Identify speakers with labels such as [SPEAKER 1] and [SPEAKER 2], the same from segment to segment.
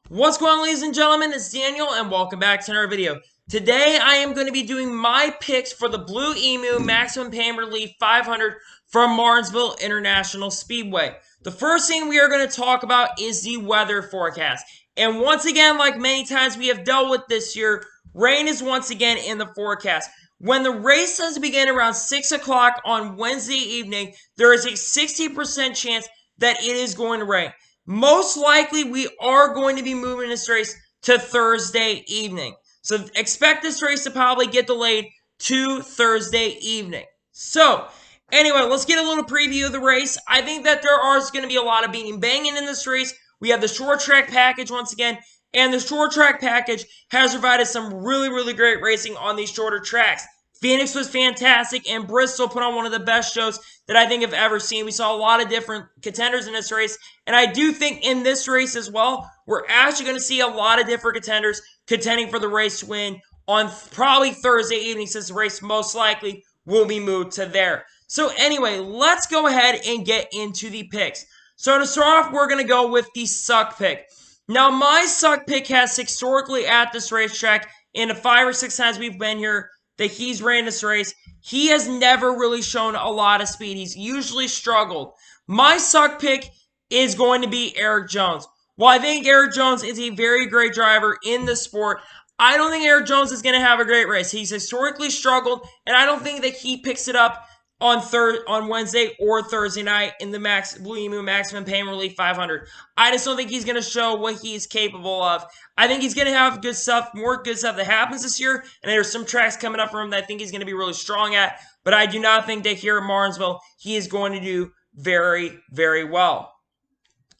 [SPEAKER 1] What's going on, ladies and gentlemen? It's Daniel, and welcome back to another video. Today, I am going to be doing my picks for the Blue-Emu Maximum Pain Relief 500 from Martinsville International Speedway. The first thing we are going to talk about is the weather forecast. And once again, like many times we have dealt with this year, rain is once again in the forecast. When the race does begin around 6 o'clock on Wednesday evening, there is a 60% chance that it is going to rain. Most likely, we are going to be moving this race to Thursday evening. So expect this race to probably get delayed to Thursday evening. So, anyway, let's get a little preview of the race. I think that there is going to be a lot of beating and banging in this race. We have the short track package once again, and the short track package has provided some really great racing on these shorter tracks. Phoenix was fantastic, and Bristol put on one of the best shows that I think I've ever seen. We saw a lot of different contenders in this race, and I do think in this race as well, we're actually going to see a lot of different contenders contending for the race to win on probably Thursday evening, since the race most likely will be moved to there. So anyway, let's go ahead and get into the picks. So to start off, we're going to go with the suck pick. Now, my suck pick has historically at this racetrack, in the 5 or 6 times we've been here, that he's ran this race, he has never really shown a lot of speed. He's usually struggled. My suck pick is going to be Erik Jones. While I think Erik Jones is a very great driver in the sport, I don't think Erik Jones is going to have a great race. He's historically struggled, and I don't think that he picks it up on Wednesday or Thursday night in the Blue-Emu Maximum Pain Relief 500. I just don't think he's going to show what he's capable of. I think he's going to have good stuff, more good stuff that happens this year, and there's some tracks coming up for him that I think he's going to be really strong at, but I do not think that here at Martinsville, he is going to do very well.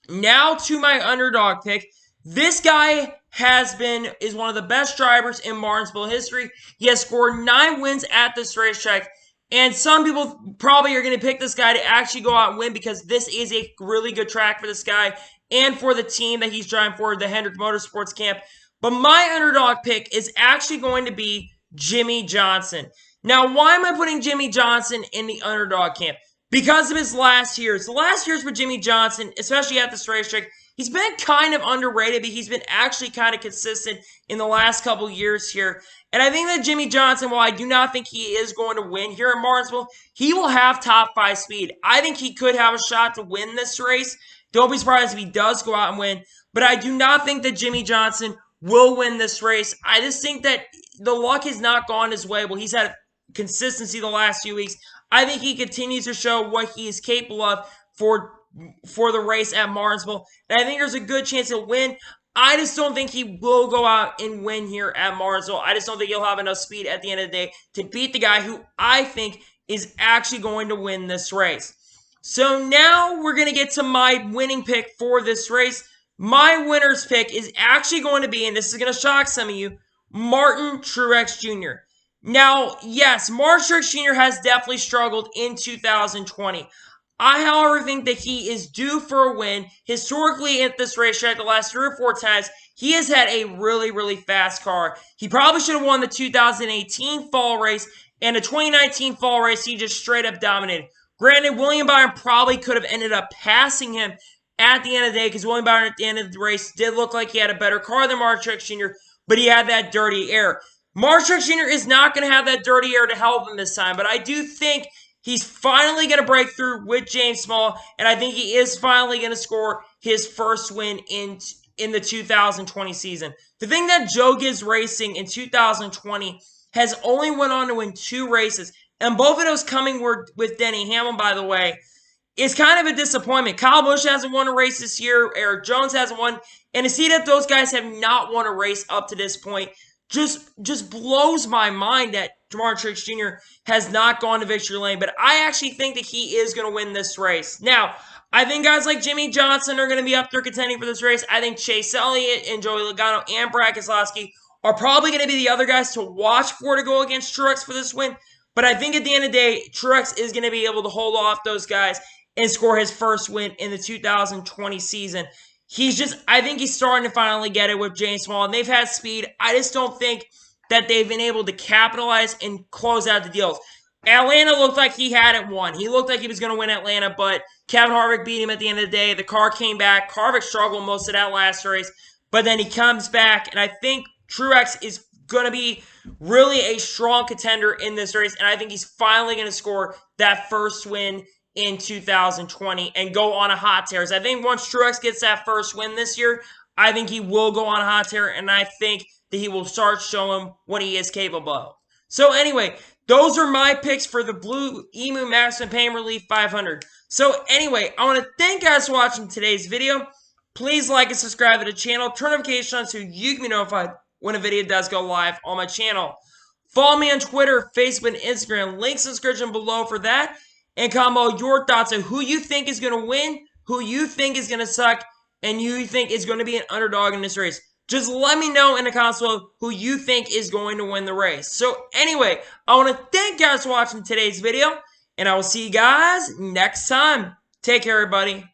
[SPEAKER 1] Now to my underdog pick. This guy is one of the best drivers in Martinsville history. He has scored 9 wins at this racetrack. And some people probably are going to pick this guy to actually go out and win, because this is a really good track for this guy and for the team that he's driving for, the Hendrick Motorsports camp. But my underdog pick is actually going to be Jimmie Johnson. Now, why am I putting Jimmie Johnson in the underdog camp? Because of his last years. The last years for Jimmie Johnson, especially at this racetrack, he's been kind of underrated, but he's been actually kind of consistent in the last couple years here. And I think that Jimmie Johnson, while I do not think he is going to win here in Martinsville, he will have top 5 speed. I think he could have a shot to win this race. Don't be surprised if he does go out and win. But I do not think that Jimmie Johnson will win this race. I just think that the luck has not gone his way. Well, he's had consistency the last few weeks. I think he continues to show what he is capable of for the race at Martinsville. And I think there's a good chance he'll win. I just don't think he will go out and win here at Martinsville. I just don't think he'll have enough speed at the end of the day to beat the guy who I think is actually going to win this race. So now we're going to get to my winning pick for this race. My winner's pick is actually going to be, and this is going to shock some of you, Martin Truex Jr. Now, yes, Martin Truex Jr. has definitely struggled in 2020. I, however, think that he is due for a win. Historically, at this racetrack, the last 3 or 4 times, he has had a really fast car. He probably should have won the 2018 fall race, and the 2019 fall race, he just straight up dominated. Granted, William Byron probably could have ended up passing him at the end of the day, because William Byron at the end of the race did look like he had a better car than Martin Truex Jr., but he had that dirty air. Martin Truex Jr. is not going to have that dirty air to help him this time, but I do think he's finally going to break through with James Small, and I think he is finally going to score his first win in the 2020 season. The thing that Joe Gibbs Racing in 2020 has only went on to win 2 races, and both of those coming were with Denny Hamlin, by the way, is kind of a disappointment. Kyle Busch hasn't won a race this year. Erik Jones hasn't won, and to see that those guys have not won a race up to this point just blows my mind that Martin Truex Jr. has not gone to victory lane. But I actually think that he is going to win this race. Now, I think guys like Jimmie Johnson are going to be up there contending for this race. I think Chase Elliott and Joey Logano and Brad Keselowski are probably going to be the other guys to watch for to go against Truex for this win. But I think at the end of the day, Truex is going to be able to hold off those guys and score his first win in the 2020 season. I think he's starting to finally get it with James Small, and they've had speed. I just don't think that they've been able to capitalize and close out the deals. Atlanta looked like he had it won. He looked like he was going to win Atlanta, but Kevin Harvick beat him at the end of the day. The car came back. Harvick struggled most of that last race. but then he comes back, and I think Truex is going to be really a strong contender in this race, and I think he's finally going to score that first win in 2020 and go on a hot tear. So I think once Truex gets that first win this year, I think he will go on a hot tear, and I think that he will start showing what he is capable of. So anyway, those are my picks for the Blue-Emu Maximum Pain Relief 500. So anyway, I want to thank you guys for watching today's video. Please like and subscribe to the channel. Turn notifications on so you can be notified when a video does go live on my channel. Follow me on Twitter, Facebook, and Instagram. Links in the description below for that. And comment your thoughts on who you think is going to win, who you think is going to suck, and who you think is going to be an underdog in this race. Just let me know in the comments below who you think is going to win the race. So anyway, I want to thank you guys for watching today's video, and I will see you guys next time. Take care, everybody.